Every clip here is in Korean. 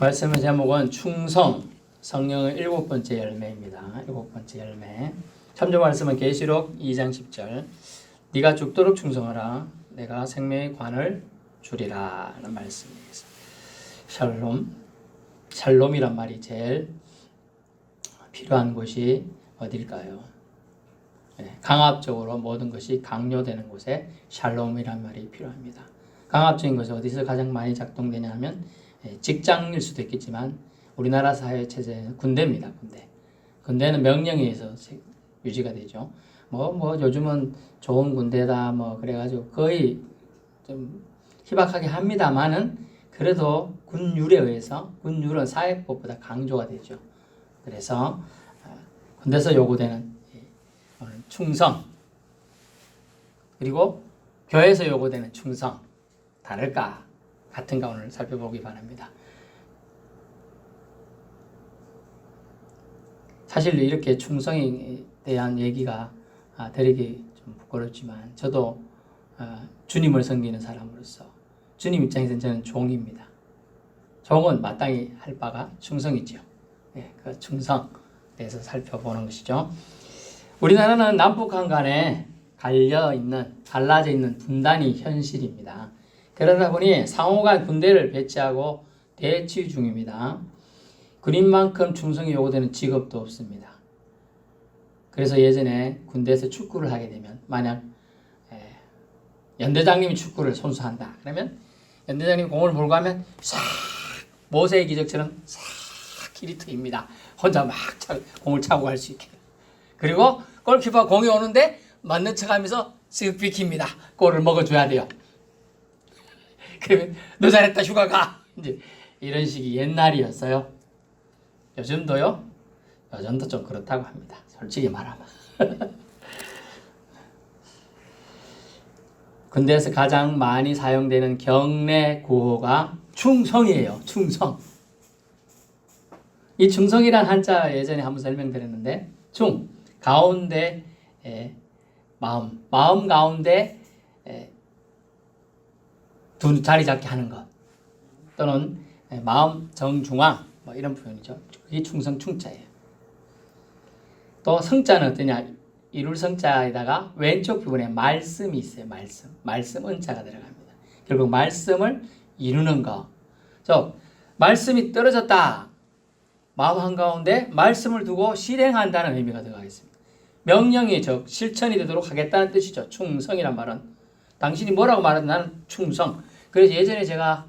말씀의 제목은 충성, 성령의 7번째 열매입니다. 7번째 열매. 참조 말씀은 계시록 2장 10절. 네가 죽도록 충성하라. 내가 생명의 관을 주리라. 라는 말씀입니다. 샬롬. 샬롬이란 말이 제일 필요한 곳이 어딜까요? 강압적으로 모든 것이 강요되는 곳에 샬롬이란 말이 필요합니다. 강압적인 것이 어디서 가장 많이 작동되냐 하면 직장일 수도 있겠지만 우리나라 사회 체제는 군대입니다. 군대는 명령에 의해서 유지가 되죠. 요즘은 좋은 군대다 그래가지고 거의 좀 희박하게 합니다만은 그래도 군율에 의해서 군율은 사회법보다 강조가 되죠. 그래서 군대에서 요구되는 충성, 그리고 교회에서 요구되는 충성 다를까? 같은가 오늘 살펴보기 바랍니다. 사실 이렇게 충성에 대한 얘기가 드리기 좀 부끄럽지만 저도 주님을 섬기는 사람으로서 주님 입장에서는 저는 종입니다. 종은 마땅히 할 바가 충성이죠. 그 충성에 대해서 살펴보는 것이죠. 우리나라는 남북한 간에 갈라져 있는 분단이 현실입니다. 그러다 보니 상호간 군대를 배치하고 대치 중입니다. 군인만큼 충성이 요구되는 직업도 없습니다. 그래서 예전에 군대에서 축구를 하게 되면 만약 연대장님이 축구를 선수한다. 그러면 연대장님이 공을 몰고 가면 싹 모세의 기적처럼 싹 길이 트입니다. 혼자 막 공을 차고 갈 수 있게. 그리고 골키퍼가 공이 오는데 맞는 척하면서 쓱 비킵니다. 골을 먹어줘야 돼요. 그러면 너 잘했다 휴가 가. 이제 이런 식이 옛날이었어요. 요즘도요. 요즘도 좀 그렇다고 합니다. 솔직히 말하면. 군대에서 가장 많이 사용되는 경례 구호가 충성이에요. 충성. 이 충성이란 한자 예전에 한번 설명드렸는데 가운데 마음 가운데 두 자리 잡게 하는 것 또는 마음 정중앙 이런 표현이죠. 그게 충성 충자예요. 또 성자는 어떠냐? 이룰 성자에다가 왼쪽 부분에 말씀이 있어요. 말씀 은자가 들어갑니다. 결국 말씀을 이루는 거. 말씀이 떨어졌다. 마음 한가운데 말씀을 두고 실행한다는 의미가 들어가겠습니다. 명령이 실천이 되도록 하겠다는 뜻이죠. 충성이란 말은 당신이 뭐라고 말하든 나는 충성. 그래서 예전에 제가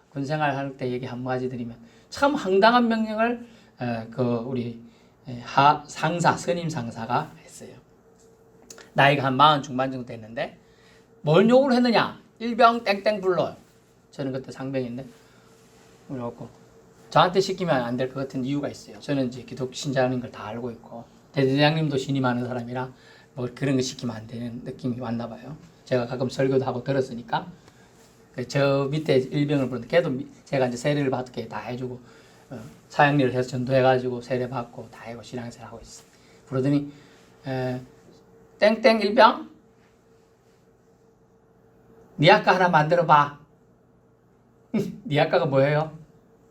군생활 할 때 얘기 한 가지 드리면 참 황당한 명령을 우리 선임 상사가 했어요. 나이가 한 40 중반 정도 됐는데 뭘 요구를 했느냐? 일병 땡땡 불러. 저는 그때 상병인데 그래갖고 저한테 시키면 안 될 것 같은 이유가 있어요. 저는 이제 기독 신자라는 걸 다 알고 있고 대대장님도 신임하는 사람이라 그런 거 시키면 안 되는 느낌이 왔나 봐요. 제가 가끔 설교도 하고 들었으니까 저 밑에 일병을 부르는데 걔도 제가 이제 세례를 받게 다 해주고 사역일을 해서 전도해가지고 세례 받고 다 해고 신앙생활 하고 있어. 부르더니 땡땡 일병 니 아까 하나 만들어봐. 니 아까가 뭐예요?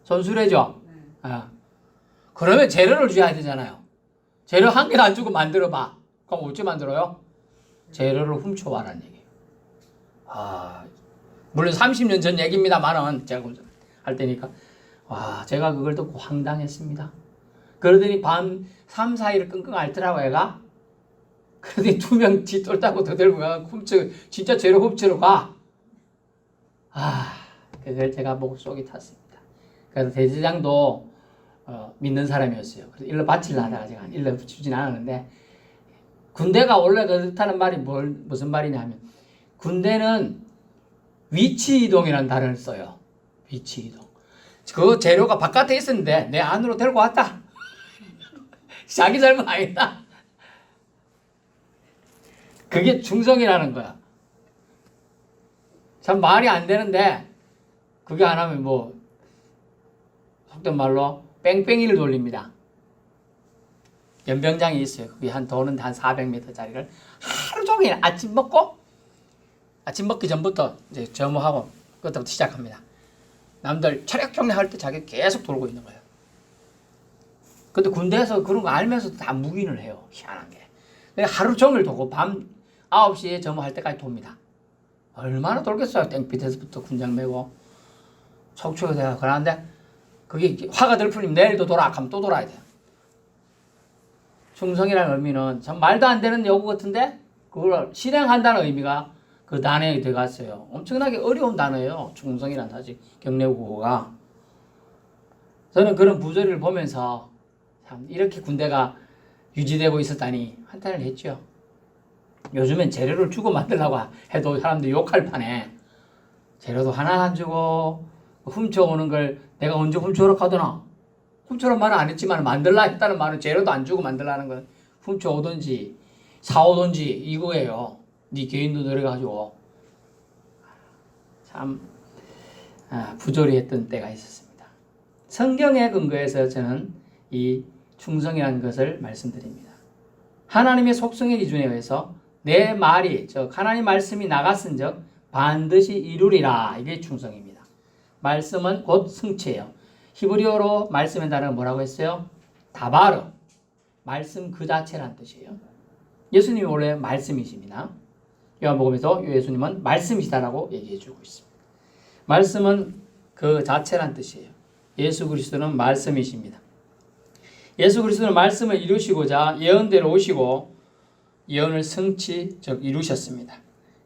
손수레죠? 그러면 재료를 줘야 되잖아요. 재료 한 개도 안 주고 만들어봐. 그럼 어찌 만들어요? 재료를 훔쳐와라는 얘기예요. 물론 30년 전 얘기입니다만은 제가 할 때니까 제가 그걸 듣고 황당했습니다. 그러더니 밤 3, 4일을 끙끙 앓더라고 애가. 그러더니 2명 뒤돌다고 더 들고 가 진짜 재료 훔치러 가. 그걸 제가 보고 속이 탔습니다. 그래서 대제장도 믿는 사람이었어요. 그래서 일러 바치려 하다가 제가 일러 주진 않았는데 군대가 원래 그렇다는 말이 무슨 말이냐 하면 군대는 위치 이동이라는 단어를 써요. 위치 이동. 그 재료가 바깥에 있었는데 내 안으로 데리고 왔다. 자기 잘못 아니다. 그게 충성이라는 거야. 참 말이 안 되는데 그게 안 하면 속된 말로 뺑뺑이를 돌립니다. 연병장이 있어요. 그게 도는 한 400m짜리를 하루 종일 아침 먹기 전부터 이제 점호하고 그것부터 시작합니다. 남들 차력 경례할 때 자기 계속 돌고 있는 거예요. 근데 군대에서 그런 거 알면서도 다 묵인을 해요. 희한하게. 하루 종일 도고 밤 9시에 점호할 때까지 돕니다. 얼마나 돌겠어요. 땡빛에서부터 군장 메고 속초에 내가 그러는데 그게 화가 들 뿐이면 내일도 돌아 하면 또 돌아야 돼요. 충성이라는 의미는 참 말도 안 되는 요구 같은데 그걸 실행한다는 의미가 그 단어에 들어갔어요. 엄청나게 어려운 단어예요. 충성이란 사실 경례구호가. 저는 그런 부조리를 보면서 참 이렇게 군대가 유지되고 있었다니 한탄을 했죠. 요즘엔 재료를 주고 만들려고 해도 사람들이 욕할 판에 재료도 하나 안 주고 훔쳐오는 걸 내가 언제 훔쳐오라 하더나. 훔쳐오란 말은 안 했지만 만들라 했다는 말은 재료도 안 주고 만들라는 건 훔쳐오든지 사오든지 이거예요. 네 개인도 들어가지고 참 부조리했던 때가 있었습니다. 성경에 근거해서 저는 이 충성이라는 것을 말씀드립니다. 하나님의 속성의 기준에 의해서 내 말이 즉 하나님 말씀이 나갔은즉 반드시 이루리라. 이게 충성입니다. 말씀은 곧 성체예요. 히브리어로 말씀의 단어가 뭐라고 했어요? 다바르. 말씀 그 자체란 뜻이에요. 예수님이 원래 말씀이십니다. 요한복음에서 예수님은 말씀이시다라고 얘기해주고 있습니다. 말씀은 그 자체란 뜻이에요. 예수 그리스도는 말씀이십니다. 예수 그리스도는 말씀을 이루시고자 예언대로 오시고 예언을 성취 즉 이루셨습니다.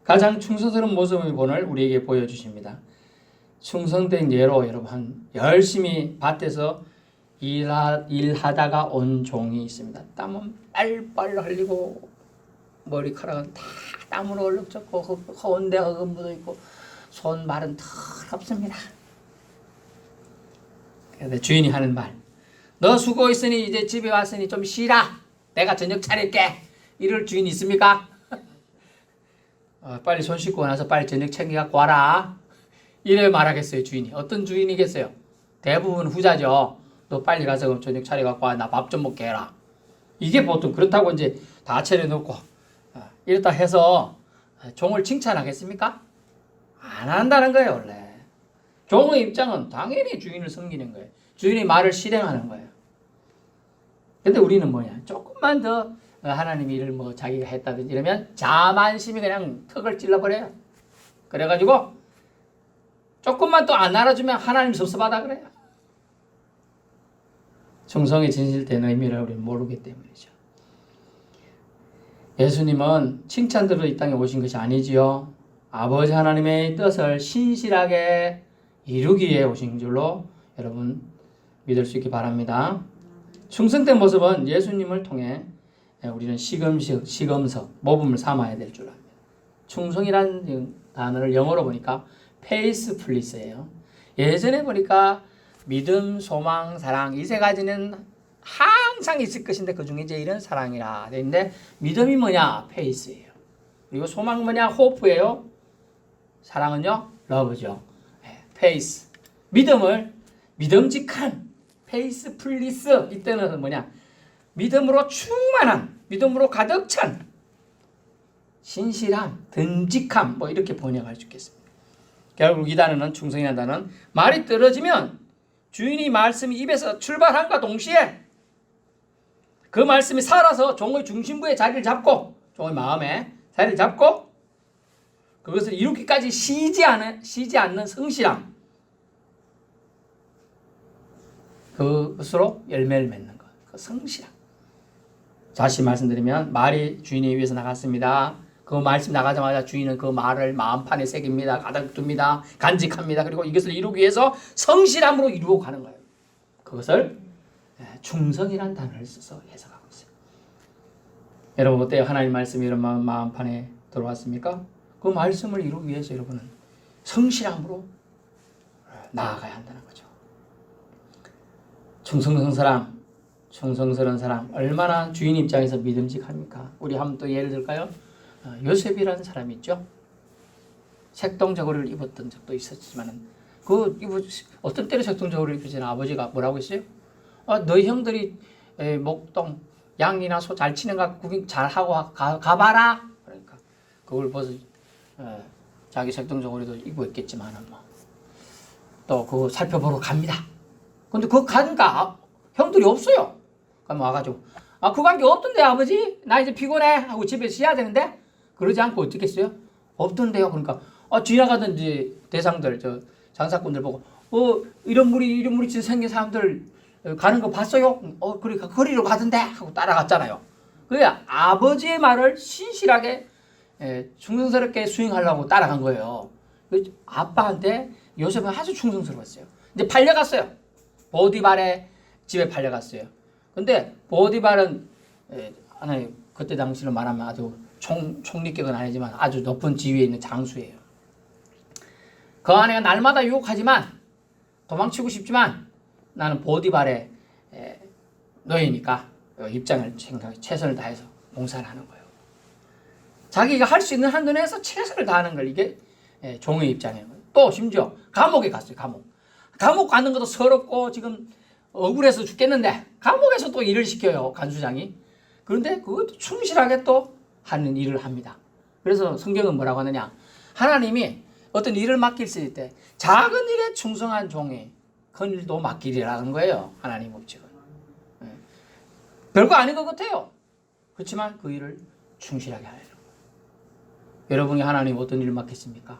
가장 충성스러운 모습의 본을 우리에게 보여주십니다. 충성된 예로 여러분 열심히 밭에서 일하다가 온 종이 있습니다. 땀은 빨빨 흘리고 머리카락은 다 땀으로 얼룩졌고 허운 데가 묻어 있고 손발은 더럽습니다. 그런데 주인이 하는 말, 너 수고했으니 이제 집에 왔으니 좀 쉬라. 내가 저녁 차릴게. 이럴 주인 있습니까? 빨리 손 씻고 나서 빨리 저녁 챙겨갖고 와라. 이래 말하겠어요, 주인이. 어떤 주인이겠어요? 대부분 후자죠. 너 빨리 가서 저녁 차려갖고 와. 나 밥 좀 먹게 해라. 이게 보통 그렇다고 이제 다 차려놓고 이렇다 해서 종을 칭찬하겠습니까? 안 한다는 거예요, 원래. 종의 입장은 당연히 주인을 섬기는 거예요. 주인의 말을 실행하는 거예요. 근데 우리는 뭐냐? 조금만 더 하나님이 일을 뭐 자기가 했다든지 이러면 자만심이 그냥 턱을 찔러버려요. 그래가지고 조금만 또 안 알아주면 하나님 섭섭하다 그래요. 충성의 진실된 의미를 우리는 모르기 때문이죠. 예수님은 칭찬들로 이 땅에 오신 것이 아니지요. 아버지 하나님의 뜻을 신실하게 이루기 위해 오신 줄로 여러분 믿을 수 있기 바랍니다. 충성된 모습은 예수님을 통해 우리는 시금석, 모범을 삼아야 될 줄 압니다. 충성이라는 단어를 영어로 보니까 faithfulness예요. 예전에 보니까 믿음, 소망, 사랑 이 세 가지는 항상 있을 것인데 그 중에 이제 이런 사랑이라 되는데 믿음이 뭐냐? faith예요. 그리고 소망 뭐냐? hope예요. 사랑은요? love죠. faith. 믿음을 믿음직한 faithfulness 이때는 뭐냐? 믿음으로 충만한, 믿음으로 가득 찬 신실함, 듬직함 뭐 이렇게 번역할 수 있겠습니다. 결국 이 단어는 충성이라는 단어는 말이 떨어지면 주인이 말씀이 입에서 출발함과 동시에 그 말씀이 살아서 종의 중심부에 자리를 잡고 종의 마음에 자리를 잡고 그것을 이루기까지 쉬지 않는 성실함 그것으로 열매를 맺는 것. 그 성실함. 다시 말씀드리면 말이 주인의 위에서 나갔습니다. 그 말씀 나가자마자 주인은 그 말을 마음판에 새깁니다. 가득 둡니다. 간직합니다. 그리고 이것을 이루기 위해서 성실함으로 이루어 가는 거예요. 그것을 충성이라는 단어를 써서 해석하고 있어요. 여러분 어때요? 하나님 말씀이 여러분 마음판에 들어왔습니까? 그 말씀을 이루기 위해서 여러분은 성실함으로 나아가야 한다는 거죠. 충성스러운 사람 얼마나 주인 입장에서 믿음직합니까? 우리 한번 또 예를 들까요? 요셉이라는 사람이 있죠. 색동저고리를 입었던 적도 있었지만 어떤 때로 색동저고리를 입으시나 아버지가 뭐라고 했어요? 너희 형들이 목동 양이나 소 잘 치는 거 구경 잘하고 가봐라. 그러니까 그걸 벗어 자기 색동저고리도 입고 있겠지만 또 그거 살펴보러 갑니다. 근데 그거 가니까 형들이 없어요. 그럼 와가지고 그 관계 없던데 아버지? 나 이제 피곤해 하고 집에 쉬어야 되는데 그러지 않고 어떻게 했어요? 없던데요. 그러니까 지나가던 이제 대상들 저 장사꾼들 보고 이런 물이 진짜 생긴 사람들 가는 거 봤어요? 그러니까 거리로 가던데 하고 따라갔잖아요. 그게 아버지의 말을 신실하게 충성스럽게 수행하려고 따라간 거예요. 아빠한테 요셉은 아주 충성스러웠어요. 이제 팔려갔어요. 보디발의 집에 팔려갔어요. 근데 보디발은 하나님 그때 당시로 말하면 아주 총리격은 아니지만 아주 높은 지위에 있는 장수예요. 그 아내가 날마다 유혹하지만 도망치고 싶지만 나는 보디발의 노예니까 입장을 생각해 최선을 다해서 봉사를 하는 거예요. 자기가 할 수 있는 한도 내에서 최선을 다하는 걸 이게 종의 입장이에요. 또 심지어 감옥에 갔어요. 감옥 가는 것도 서럽고 지금 억울해서 죽겠는데 감옥에서 또 일을 시켜요. 간수장이. 그런데 그것도 충실하게 또 하는 일을 합니다. 그래서 성경은 뭐라고 하느냐. 하나님이 어떤 일을 맡길 때 작은 일에 충성한 종이 큰 일도 맡기리라는 거예요. 하나님 법칙은. 별거 아닌 것 같아요. 그렇지만 그 일을 충실하게 하려는 거예요. 여러분이 하나님 어떤 일을 맡겼습니까?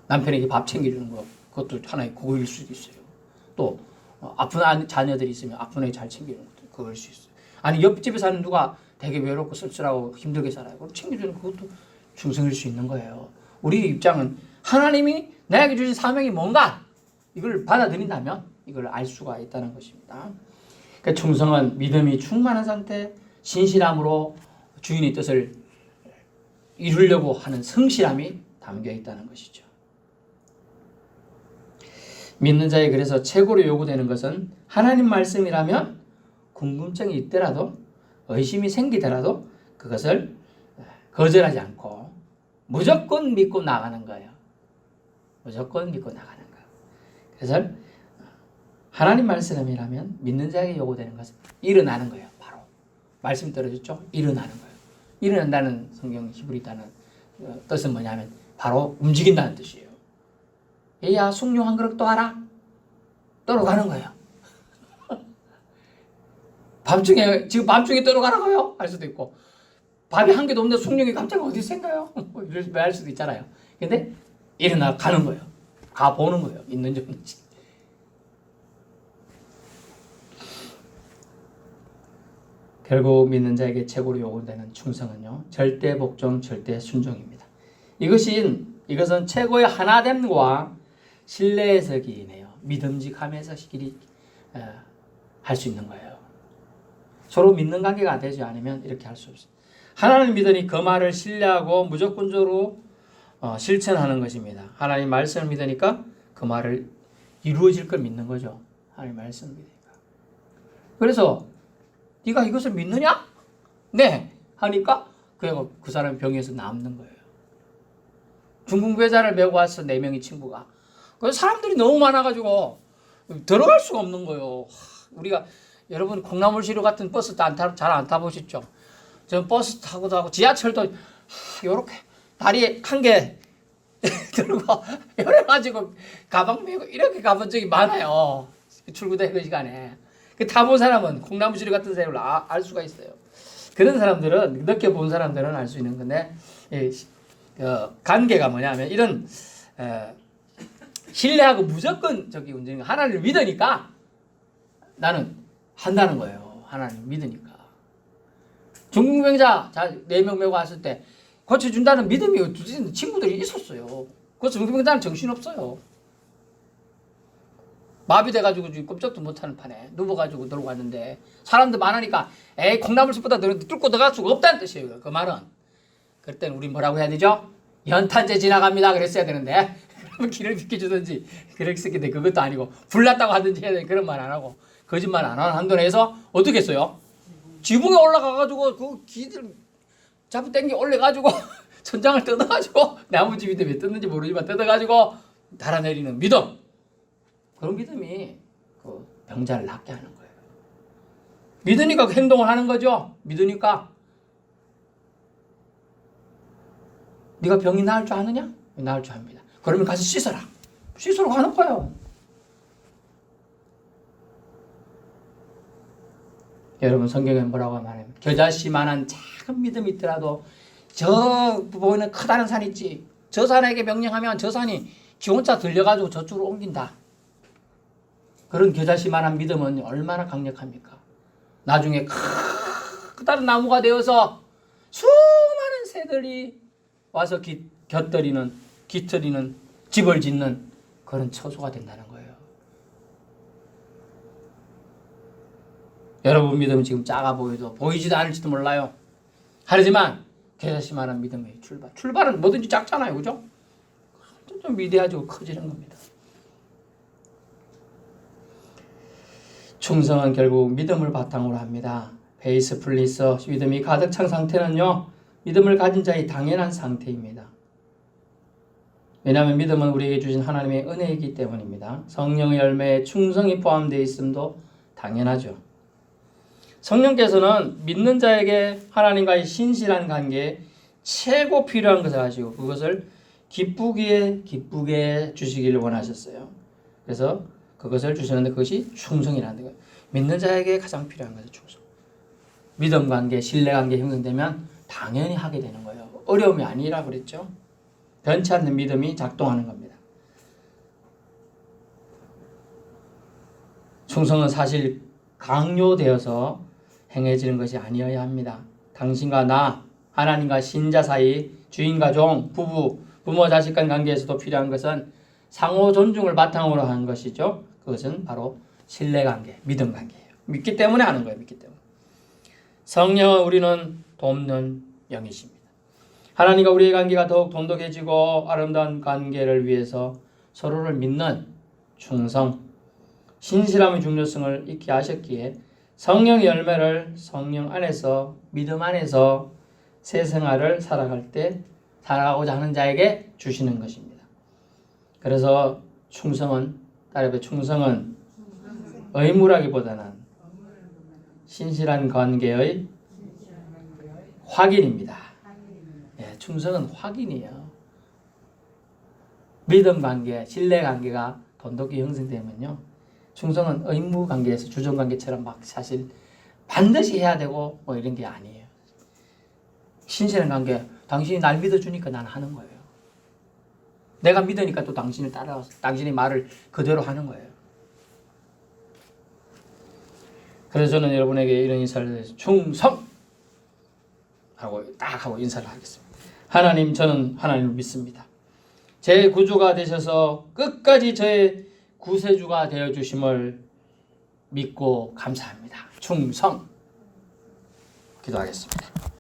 남편에게 밥 챙기려는 거 그것도 하나의 그거일 수도 있어요. 또 아픈 자녀들이 있으면 아픈 애 잘 챙기는 것도 그거일 수 있어요. 아니 옆집에 사는 누가 되게 외롭고 쓸쓸하고 힘들게 살아요. 그럼 챙겨주는 그것도 충성일 수 있는 거예요. 우리 입장은 하나님이 나에게 주신 사명이 뭔가 이걸 받아들인다면 이걸 알 수가 있다는 것입니다. 그러니까 충성은 믿음이 충만한 상태, 신실함으로 주인의 뜻을 이루려고 하는 성실함이 담겨 있다는 것이죠. 믿는 자에 그래서 최고로 요구되는 것은 하나님 말씀이라면 궁금증이 있더라도 의심이 생기더라도 그것을 거절하지 않고 무조건 믿고 나가는 거예요. 무조건 믿고 나가는 거예요. 그래서 하나님 말씀이라면 믿는 자에게 요구되는 것은 일어나는 거예요. 바로 말씀 떨어졌죠? 일어나는 거예요. 일어난다는 성경 히브리다는 뜻은 뭐냐면 바로 움직인다는 뜻이에요. 얘야 숭늉 한 그릇 또 하라. 떨어가는 거예요. 지금 밤중에 떨어가라고요? 할 수도 있고 밥이 한 개도 없는데 숭늉이 갑자기 어디 있을까요? 이럴 할 수도 있잖아요. 근데 일어나 가는 거예요. 가보는 거예요. 있는지 없는지. 결국 믿는 자에게 최고로 요구되는 충성은요. 절대 복종, 절대 순종입니다. 이것은 최고의 하나됨과 신뢰에서 기이네요. 믿음직함에서 길이 할 수 있는 거예요. 서로 믿는 관계가 되지 않으면 이렇게 할 수 없어요. 하나님을 믿으니 그 말을 신뢰하고 무조건적으로 실천하는 것입니다. 하나님 말씀을 믿으니까 그 말을 이루어질 걸 믿는 거죠. 하나님 말씀을 믿으니까. 그래서 네가 이것을 믿느냐? 네. 하니까 그 사람이 병에서 남는 거예요. 중풍배자를 메고 와서 4명의 친구가. 그래서 사람들이 너무 많아가지고 들어갈 수가 없는 거예요. 우리가 여러분 콩나물시루 같은 버스 잘 안 타보셨죠? 저 버스 타고도 하고 지하철도 이렇게 다리에 한 개 들고 열어가지고 가방 메고 이렇게 가본 적이 많아요. 출구대 그 시간에. 타본 사람은 콩나물시루 같은 사람을 알 수가 있어요. 그런 사람들은 느껴본 사람들은 알 수 있는 건데 관계가 뭐냐면 이런 신뢰하고 무조건 운전 하나님을 믿으니까 나는 한다는 거예요. 하나님을 믿으니까. 중풍병자 4명 메고 왔을 때 고쳐준다는 믿음이 친구들이 있었어요. 그 중풍병자는 정신없어요. 마비돼가지고 꼼짝도 못하는 판에 누워가지고 들고 갔는데 사람들 많으니까 콩나물숲보다 뚫고 들어갈 수가 없다는 뜻이에요. 그 말은. 그럴 땐 우리 뭐라고 해야 되죠? 연탄재 지나갑니다 그랬어야 되는데 그러면 길을 비켜주든지 그랬었겠는데 그것도 아니고 불났다고 하든지 해야 되는 그런 말 안 하고 거짓말 안 하는 한도 내에서 어떻게 했어요? 지붕에 올라가가지고 그 기들 잡고 땡겨 올려가지고 천장을 뜯어가지고 나무집인데 왜 뜯는지 모르지만 뜯어가지고 달아내리는 믿음. 그런 믿음이 그 병자를 낫게 하는 거예요. 믿으니까 그 행동을 하는 거죠. 믿으니까. 네가 병이 나을 줄 아느냐? 나을 줄 압니다. 그러면 가서 씻어라. 씻으러 가는 거예요. 여러분 성경에 뭐라고 말하면 겨자씨만한 작은 믿음이 있더라도 저 보이는 크다는 산 있지. 저 산에게 명령하면 저 산이 지 혼자 들려가지고 저쪽으로 옮긴다. 그런 겨자씨만한 믿음은 얼마나 강력합니까? 나중에 크다란 나무가 되어서 수많은 새들이 와서 깃들이는 집을 짓는 그런 처소가 된다는 거예요. 여러분 믿음은 지금 작아 보여도 보이지도 않을지도 몰라요. 하지만 겨자씨만한 믿음의 출발은 뭐든지 작잖아요. 그죠? 좀 위대하고 커지는 겁니다. 충성은 결국 믿음을 바탕으로 합니다. 베이스 플리서 믿음이 가득 찬 상태는요. 믿음을 가진 자의 당연한 상태입니다. 왜냐하면 믿음은 우리에게 주신 하나님의 은혜이기 때문입니다. 성령의 열매에 충성이 포함되어 있음도 당연하죠. 성령께서는 믿는 자에게 하나님과의 신실한 관계에 최고 필요한 것을 아시고 그것을 기쁘게 주시기를 원하셨어요. 그래서 그것을 주시는데 그것이 충성이라는 거예요. 믿는 자에게 가장 필요한 것은 충성. 믿음 관계, 신뢰 관계 형성되면 당연히 하게 되는 거예요. 어려움이 아니라 그랬죠. 변치 않는 믿음이 작동하는 겁니다. 충성은 사실 강요되어서 행해지는 것이 아니어야 합니다. 당신과 나, 하나님과 신자 사이, 주인과 종, 부모, 자식 간 관계에서도 필요한 것은 상호 존중을 바탕으로 하는 것이죠. 그것은 바로 신뢰 관계, 믿음 관계예요. 믿기 때문에 하는 거예요. 믿기 때문에. 성령은 우리는 돕는 영이십니다. 하나님과 우리의 관계가 더욱 돈독해지고 아름다운 관계를 위해서 서로를 믿는 충성, 신실함의 중요성을 잊게 하셨기에 성령의 열매를 성령 안에서 믿음 안에서 새 생활을 살아가고자 하는 자에게 주시는 것입니다. 그래서 충성은 의무라기보다는 신실한 관계의 확인입니다. 예, 충성은 확인이에요. 믿음 관계, 신뢰 관계가 돈독히 형성되면요. 충성은 의무 관계에서 주종 관계처럼 막 사실 반드시 해야 되고 뭐 이런 게 아니에요. 신실한 관계, 당신이 날 믿어주니까 난 하는 거예요. 내가 믿으니까 또 당신을 따라와서 당신의 말을 그대로 하는 거예요. 그래서 저는 여러분에게 이런 인사를 드려서 충성! 하고 인사를 하겠습니다. 하나님, 저는 하나님을 믿습니다. 제 구주가 되셔서 끝까지 저의 구세주가 되어주심을 믿고 감사합니다. 충성! 기도하겠습니다.